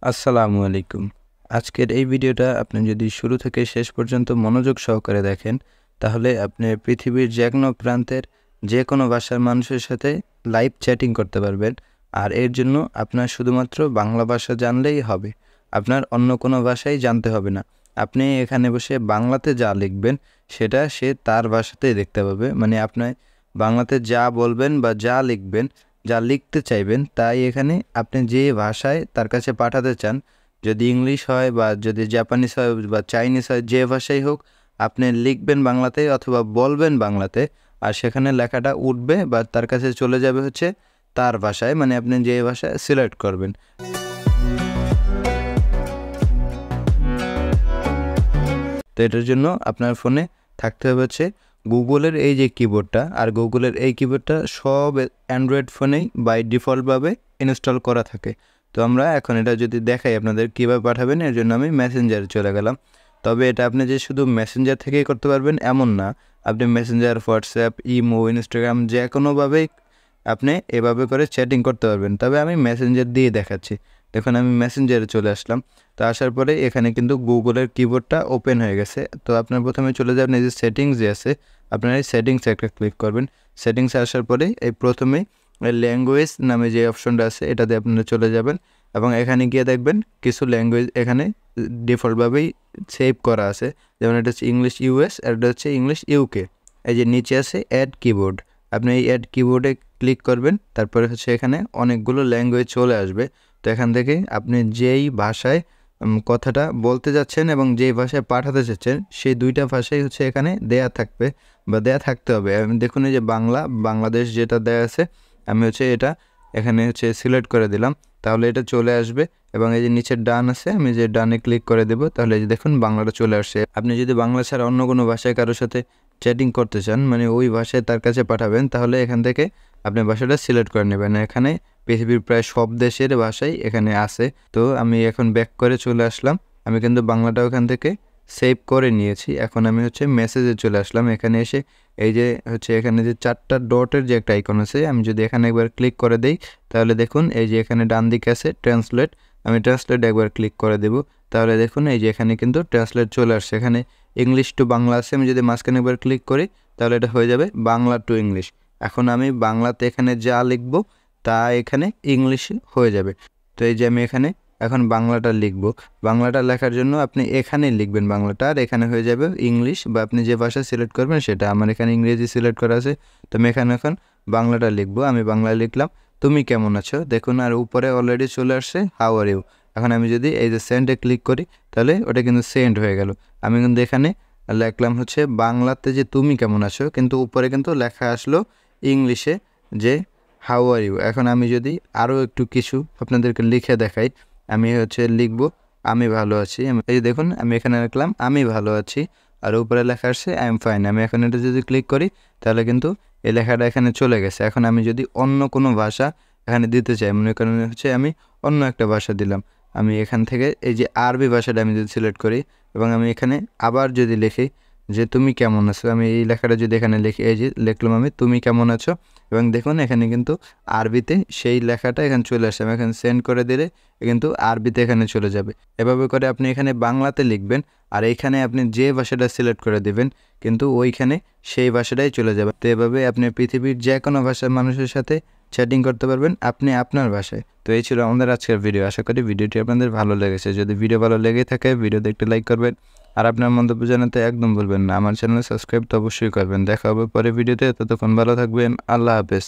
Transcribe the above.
আসসালামু আলাইকুম। আজকের এই ভিডিওটা আপনি যদি শুরু থেকে শেষ পর্যন্ত মনোযোগ সহকারে দেখেন, তাহলে আপনি পৃথিবীর যেকোনো প্রান্তের যেকোনো ভাষার মানুষের সাথে লাইভ চ্যাটিং করতে পারবেন। আর এর জন্য আপনার শুধুমাত্র বাংলা ভাষা জানলেই হবে। আপনার অন্য কোনো ভাষাই জানতে হবে না। আপনি এখানে বসে বাংলাতে যা লিখবেন, সেটা সে তার ভাষাতেই দেখতে পাবে। মানে আপনি বাংলাতে যা বলবেন বা যা লিখবেন, যা লিখতে চাইবেন, তাই এখানে আপনি যে ভাষায় তার কাছে পাঠাতে চান, যদি ইংলিশ হয় বা যদি জাপানিজ হয় বা চাইনিজ হয়, যে ভাষাই হোক, আপনি লিখবেন বাংলাতে অথবা বলবেন বাংলাতে, আর সেখানে লেখাটা উঠবে বা তার কাছে চলে যাবে হচ্ছে তার ভাষায়। মানে আপনি যে ভাষায় সিলেক্ট করবেন। তো এটার জন্য আপনার ফোনে থাকতে হবে হচ্ছে গুগলের এই যে কিবোর্ডটা, আর গুগলের এই কিবোর্ডটা সব অ্যান্ড্রয়েড ফোনেই বাই ডিফল্টভাবে ইনস্টল করা থাকে। তো আমরা এখন এটা যদি দেখাই আপনাদের কীভাবে পাঠাবেন, এর জন্য আমি মেসেঞ্জারে চলে গেলাম। তবে এটা আপনি যে শুধু মেসেঞ্জার থেকেই করতে পারবেন এমন না। আপনি মেসেঞ্জার, হোয়াটসঅ্যাপ, ইমো, ইনস্টাগ্রাম যে কোনোভাবেই আপনি এভাবে করে চ্যাটিং করতে পারবেন। তবে আমি মেসেঞ্জার দিয়ে দেখাচ্ছি। দেখুন আমি মেসেঞ্জারে চলে আসলাম। তো আসার পরে এখানে কিন্তু গুগলের কিবোর্ডটা ওপেন হয়ে গেছে। তো আপনার প্রথমে চলে যাবেন এই যে সেটিংস যে আছে, আপনার এই সেটিংসে একটা ক্লিক করবেন। সেটিংসে আসার পরে এই প্রথমেই ল্যাঙ্গুয়েজ নামে যে অপশনটা আছে এটাতে আপনারা চলে যাবেন এবং এখানে গিয়ে দেখবেন কিছু ল্যাঙ্গুয়েজ এখানে ডিফল্টভাবেই সেভ করা আছে। যেমন এটা হচ্ছে ইংলিশ ইউএস আর এটা হচ্ছে ইংলিশ ইউকে। এই যে নিচে আছে অ্যাড কিবোর্ড, আপনি এই অ্যাড কিবোর্ডে ক্লিক করবেন। তারপরে হচ্ছে এখানে অনেকগুলো ল্যাঙ্গুয়েজ চলে আসবে। তো এখান থেকে আপনি যেই ভাষায় কথাটা বলতে যাচ্ছেন এবং যেই ভাষায় পাঠাতে চাচ্ছেন, সেই দুইটা ভাষাই হচ্ছে এখানে দেয়া থাকবে বা দেয়া থাকতে হবে। দেখুন এই যে বাংলাদেশ যেটা দেয়া আছে, আমি হচ্ছে এটা এখানে হচ্ছে সিলেক্ট করে দিলাম, তাহলে এটা চলে আসবে। এবং এই যে নিচের ডান আছে, আমি যে ডানে ক্লিক করে দেব, তাহলে এই যে দেখুন বাংলাটা চলে আসছে। আপনি যদি বাংলা ছাড়া অন্য কোনো ভাষায় কারোর সাথে চ্যাটিং করতে চান, মানে ওই ভাষায় তার কাছে পাঠাবেন, তাহলে এখান থেকে আপনি ভাষাটা সিলেক্ট করে নেবেন। এখানে পৃথিবীর প্রায় সব দেশের ভাষাই এখানে আছে। তো আমি এখন ব্যাক করে চলে আসলাম। আমি কিন্তু বাংলাটা ওখান থেকে সেভ করে নিয়েছি। এখন আমি হচ্ছে মেসেজে চলে আসলাম। এখানে এসে এই যে হচ্ছে এখানে যে 4টা ডটের যে একটা আইকন আছে, আমি যদি এখানে একবার ক্লিক করে দেই, তাহলে দেখুন এই যে এখানে ডান দিকে আছে ট্রান্সলেট। আমি ট্রান্সলেট একবার ক্লিক করে দেব, তাহলে দেখুন এই যে এখানে কিন্তু ট্রান্সলেট চলে আসছে। এখানে ইংলিশ টু বাংলা আছে, আমি যদি মাঝখানে একবার ক্লিক করি, তাহলে এটা হয়ে যাবে বাংলা টু ইংলিশ। এখন আমি বাংলাতে এখানে যা লিখব তা এখানে ইংলিশে হয়ে যাবে। তো এই যে আমি এখানে এখন বাংলাটা লিখব। বাংলাটা লেখার জন্য আপনি এখানেই লিখবেন বাংলাটা, আর এখানে হয়ে যাবে ইংলিশ বা আপনি যে ভাষা সিলেক্ট করবেন সেটা। আমার এখানে ইংরেজি সিলেক্ট করা আছে, তো আমি এখানে এখন বাংলাটা লিখব। আমি বাংলায় লিখলাম তুমি কেমন আছো, দেখুন আর উপরে অলরেডি চলে আসছে হাউ আর ইউ। এখন আমি যদি এই যে সেন্ডে ক্লিক করি, তাহলে ওটা কিন্তু সেন্ড হয়ে গেল। আমি কিন্তু এখানে লিখলাম হচ্ছে বাংলাতে যে তুমি কেমন আছো, কিন্তু উপরে কিন্তু লেখা আসলো ইংলিশে যে হাউ আর ইউ। এখন আমি যদি আরও একটু কিছু আপনাদেরকে লিখে দেখাই, আমি হচ্ছে লিখব আমি ভালো আছি। এই দেখুন আমি এখানে লিখলাম আমি ভালো আছি, আর উপরে লেখা আসছে আই এম ফাইন। আমি এখন এটা যদি ক্লিক করি, তাহলে কিন্তু এই লেখাটা এখানে চলে গেছে। এখন আমি যদি অন্য কোনো ভাষা এখানে দিতে চাই, মনে করেন হচ্ছে আমি অন্য একটা ভাষা দিলাম, আমি এখান থেকে এই যে আরবি ভাষাটা আমি যদি সিলেক্ট করি এবং আমি এখানে আবার যদি লিখি যে তুমি কেমন আছো, আমি এই লেখাটা যদি এখানে লিখি, এই যে লিখলাম আমি তুমি কেমন আছো, এবং দেখুন এখানে কিন্তু আরবিতে সেই লেখাটা এখানে চলে আসে। আমি এখানে সেন্ড করে দিলে কিন্তু আরবিতে এখানে চলে যাবে। এভাবে করে আপনি এখানে বাংলাতে লিখবেন, আর এইখানে আপনি যে ভাষাটা সিলেক্ট করে দেবেন কিন্তু ওইখানে সেই ভাষাটাই চলে যাবে। তো এভাবে আপনি পৃথিবীর যে কোনো ভাষার মানুষের সাথে চ্যাটিং করতে পারবেন আপনি আপনার ভাষায়। তো এই ছিল আমাদের আজকের ভিডিও। আশা করি ভিডিওটি আপনাদের ভালো লেগেছে। যদি ভিডিও ভালো লেগে থাকে ভিডিওতে একটু লাইক করবেন, আর আপনার মন্তব্য জানাতে একদম ভুলবেন না। আমার চ্যানেল সাবস্ক্রাইব তো অবশ্যই করবেন। দেখা হবে পরে ভিডিওতে, ততক্ষণ ভালো থাকবেন। আল্লাহ হাফেজ।